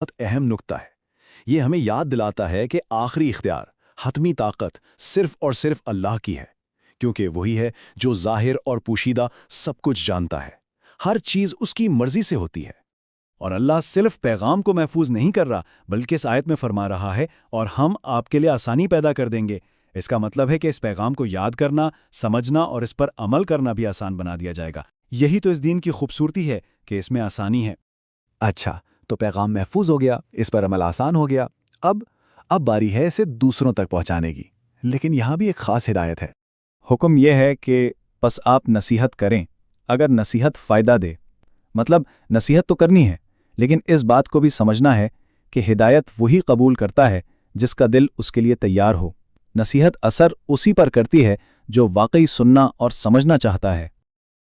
بہت اہم نکتہ ہے۔ یہ ہمیں یاد دلاتا ہے کہ آخری اختیار، حتمی طاقت صرف اور صرف اللہ کی ہے، کیونکہ وہی ہے جو ظاہر اور پوشیدہ سب کچھ جانتا ہے۔ ہر چیز اس کی مرضی سے ہوتی ہے۔ اور اللہ صرف پیغام کو محفوظ نہیں کر رہا بلکہ اس آیت میں فرما رہا ہے اور ہم آپ کے لیے آسانی پیدا کر دیں گے۔ اس کا مطلب ہے کہ اس پیغام کو یاد کرنا، سمجھنا اور اس پر عمل کرنا بھی آسان بنا دیا جائے گا۔ یہی تو اس دین کی خوبصورتی ہے کہ اس میں آسانی ہے۔ اچھا، تو پیغام محفوظ ہو گیا، اس پر عمل آسان ہو گیا۔ اب باری ہے اسے دوسروں تک پہنچانے کی، لیکن یہاں بھی ایک خاص ہدایت ہے۔ حکم یہ ہے کہ بس آپ نصیحت کریں اگر نصیحت فائدہ دے۔ مطلب نصیحت تو کرنی ہے، لیکن اس بات کو بھی سمجھنا ہے کہ ہدایت وہی قبول کرتا ہے جس کا دل اس کے لیے تیار ہو۔ نصیحت اثر اسی پر کرتی ہے جو واقعی سننا اور سمجھنا چاہتا ہے۔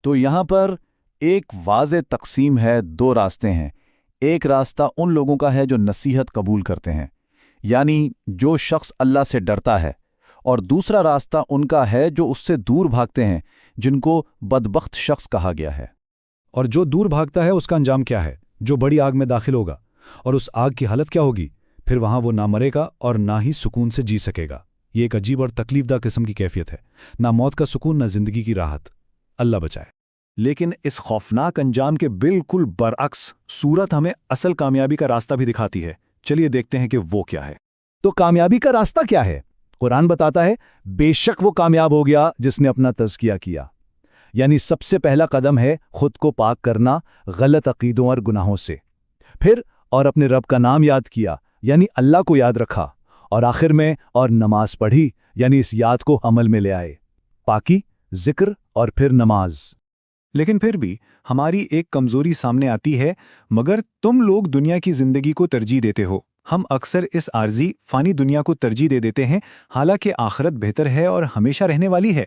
تو یہاں پر ایک واضح تقسیم ہے، دو راستے ہیں۔ ایک راستہ ان لوگوں کا ہے جو نصیحت قبول کرتے ہیں، یعنی جو شخص اللہ سے ڈرتا ہے، اور دوسرا راستہ ان کا ہے جو اس سے دور بھاگتے ہیں، جن کو بدبخت شخص کہا گیا ہے۔ اور جو دور بھاگتا ہے اس کا انجام کیا ہے؟ جو بڑی آگ میں داخل ہوگا، اور اس آگ کی حالت کیا ہوگی؟ پھر وہاں وہ نہ مرے گا اور نہ ہی سکون سے جی سکے گا۔ یہ ایک عجیب اور تکلیف دہ قسم کی کیفیت ہے، نہ موت کا سکون نہ زندگی کی راحت۔ اللہ بچائے۔ لیکن اس خوفناک انجام کے بالکل برعکس سورت ہمیں اصل کامیابی کا راستہ بھی دکھاتی ہے۔ چلیے دیکھتے ہیں کہ وہ کیا ہے۔ تو کامیابی کا راستہ کیا ہے؟ قرآن بتاتا ہے بے شک وہ کامیاب ہو گیا جس نے اپنا تزکیہ کیا، یعنی سب سے پہلا قدم ہے خود کو پاک کرنا غلط عقیدوں اور گناہوں سے، پھر اور اپنے رب کا نام یاد کیا، یعنی اللہ کو یاد رکھا، اور آخر میں اور نماز پڑھی، یعنی اس یاد کو عمل میں لے آئے۔ پاکی، ذکر اور پھر نماز۔ لیکن پھر بھی ہماری ایک کمزوری سامنے آتی ہے، مگر تم لوگ دنیا کی زندگی کو ترجیح دیتے ہو۔ ہم اکثر اس عارضی فانی دنیا کو ترجیح دے دیتے ہیں، حالانکہ آخرت بہتر ہے اور ہمیشہ رہنے والی ہے۔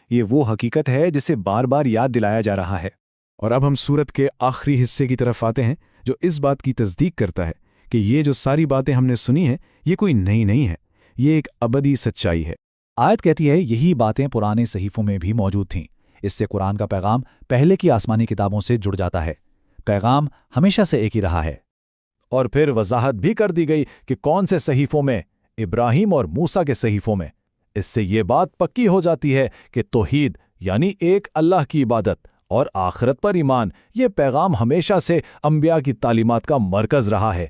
یہ وہ حقیقت ہے جسے بار بار یاد دلایا جا رہا ہے۔ اور اب ہم سورت کے آخری حصے کی طرف آتے ہیں جو اس بات کی تصدیق کرتا ہے کہ یہ جو ساری باتیں ہم نے سنی ہیں یہ کوئی نئی نہیں ہے، یہ ایک ابدی سچائی ہے۔ آیت کہتی ہے یہی باتیں پرانے صحیفوں میں بھی موجود تھیں۔ اس سے قرآن کا پیغام پہلے کی آسمانی کتابوں سے جڑ جاتا ہے۔ پیغام ہمیشہ سے ایک ہی رہا ہے۔ اور پھر وضاحت بھی کر دی گئی کہ کون سے صحیفوں میں، ابراہیم اور موسیٰ کے صحیفوں میں۔ اس سے یہ بات پکی ہو جاتی ہے کہ توحید یعنی ایک اللہ کی عبادت اور آخرت پر ایمان، یہ پیغام ہمیشہ سے انبیاء کی تعلیمات کا مرکز رہا ہے۔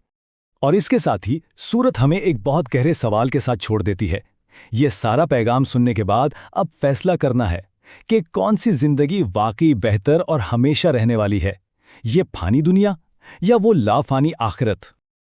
اور اس کے ساتھ ہی سورت ہمیں ایک بہت گہرے سوال کے ساتھ چھوڑ دیتی ہے۔ یہ سارا پیغام سننے کے بعد اب فیصلہ کرنا ہے کہ کون سی زندگی واقعی بہتر اور ہمیشہ رہنے والی ہے، یہ فانی دنیا یا وہ لا فانی آخرت۔